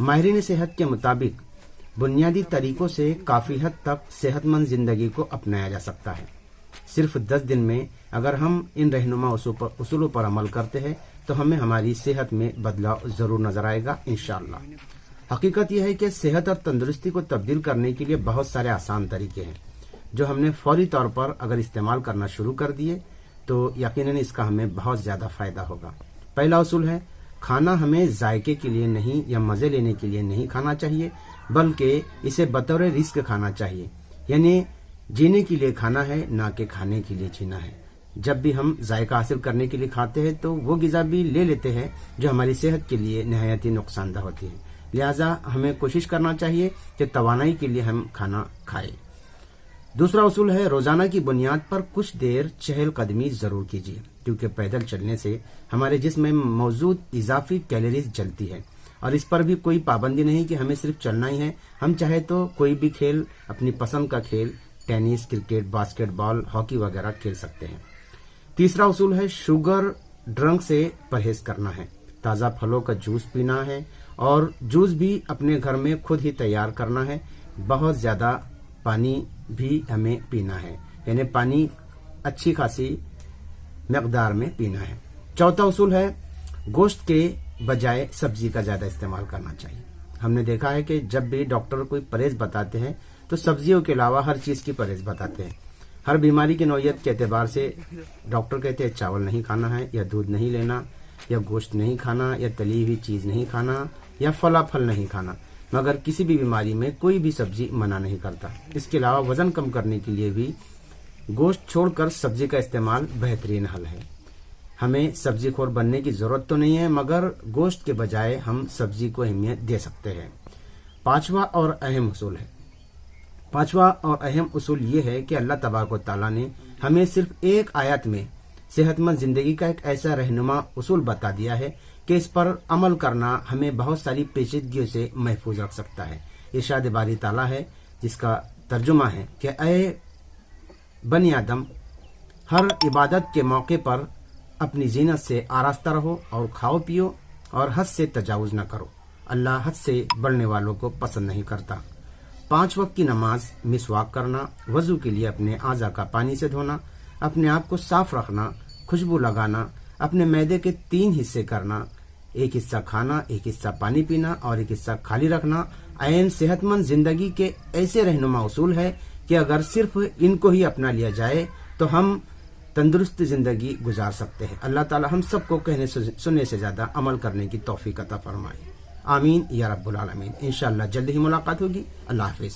ماہرین صحت کے مطابق بنیادی طریقوں سے کافی حد تک صحت مند زندگی کو اپنایا جا سکتا ہے۔ صرف 10 دن میں اگر ہم ان رہنما اصولوں پر عمل کرتے ہیں تو ہمیں ہماری صحت میں بدلاؤ ضرور نظر آئے گا انشاءاللہ۔ حقیقت یہ ہے کہ صحت اور تندرستی کو تبدیل کرنے کے لیے بہت سارے آسان طریقے ہیں جو ہم نے فوری طور پر اگر استعمال کرنا شروع کر دیے تو یقیناً اس کا ہمیں بہت زیادہ فائدہ ہوگا۔ پہلا اصول ہے، کھانا ہمیں ذائقے کے لیے نہیں یا مزے لینے کے لیے نہیں کھانا چاہیے، بلکہ اسے بطور رزق کھانا چاہیے، یعنی جینے کے لیے کھانا ہے، نہ کہ کھانے کے لیے جینا ہے۔ جب بھی ہم ذائقہ حاصل کرنے کے لیے کھاتے ہیں تو وہ غذا بھی لے لیتے ہیں جو ہماری صحت کے لیے نہایت ہی نقصان دہ ہوتی ہے، لہذا ہمیں کوشش کرنا چاہیے کہ توانائی کے لیے ہم کھانا کھائیں۔ دوسرا اصول ہے، روزانہ کی بنیاد پر کچھ دیر چہل قدمی ضرور کیجیے، کیونکہ پیدل چلنے سے ہمارے جسم میں موجود اضافی کیلوریز جلتی ہے، اور اس پر بھی کوئی پابندی نہیں کہ ہمیں صرف چلنا ہی ہے، ہم چاہے تو کوئی بھی کھیل، اپنی پسند کا کھیل، ٹینس، کرکٹ، باسکٹ بال، ہاکی وغیرہ کھیل سکتے ہیں۔ تیسرا اصول ہے، شوگر ڈرنک سے پرہیز کرنا ہے، تازہ پھلوں کا جوس پینا ہے، اور جوس بھی اپنے گھر میں خود ہی تیار کرنا ہے۔ بہت زیادہ پانی بھی ہمیں پینا ہے، یعنی پانی اچھی خاصی مقدار میں پینا ہے۔ چوتھا اصول ہے، گوشت کے بجائے سبزی کا زیادہ استعمال کرنا چاہیے۔ ہم نے دیکھا ہے کہ جب بھی ڈاکٹر کوئی پرہیز بتاتے ہیں تو سبزیوں کے علاوہ ہر چیز کی پرہیز بتاتے ہیں۔ ہر بیماری کی نوعیت کے اعتبار سے ڈاکٹر کہتے ہیں چاول نہیں کھانا ہے، یا دودھ نہیں لینا، یا گوشت نہیں کھانا، یا تلی ہوئی چیز نہیں کھانا، یا پھلا پھل نہیں کھانا، مگر کسی بھی بیماری میں کوئی بھی سبزی منع نہیں کرتا۔ اس کے علاوہ وزن کم کرنے کے لیے بھی گوشت چھوڑ کر سبزی کا استعمال بہترین حل ہے۔ ہمیں سبزی خور بننے کی ضرورت تو نہیں ہے، مگر گوشت کے بجائے ہم سبزی کو اہمیت دے سکتے ہیں۔ پانچواں اور اہم اصول یہ ہے کہ اللہ تبارک و تعالیٰ نے ہمیں صرف ایک آیت میں صحت مند زندگی کا ایک ایسا رہنما اصول بتا دیا ہے کہ اس پر عمل کرنا ہمیں بہت ساری پیچیدگیوں سے محفوظ رکھ سکتا ہے۔ ارشاد باری تعالیٰ ہے جس کا ترجمہ ہے کہ اے بنی آدم، ہر عبادت کے موقع پر اپنی زینت سے آراستہ رہو اور کھاؤ پیو اور حد سے تجاوز نہ کرو، اللہ حد سے بڑھنے والوں کو پسند نہیں کرتا۔ 5 وقت کی نماز، مسواک کرنا، وضو کے لیے اپنے اعضاء کا پانی سے دھونا، اپنے آپ کو صاف رکھنا، خوشبو لگانا، اپنے معدے کے 3 حصے کرنا، ایک حصہ کھانا، ایک حصہ پانی پینا اور ایک حصہ خالی رکھنا، عین صحت مند زندگی کے ایسے رہنما اصول ہے کہ اگر صرف ان کو ہی اپنا لیا جائے تو ہم تندرست زندگی گزار سکتے ہیں۔ اللہ تعالی ہم سب کو کہنے سننے سے زیادہ عمل کرنے کی توفیق عطا فرمائے، آمین یا رب العالمین۔ انشاءاللہ جلد ہی ملاقات ہوگی۔ اللہ حافظ۔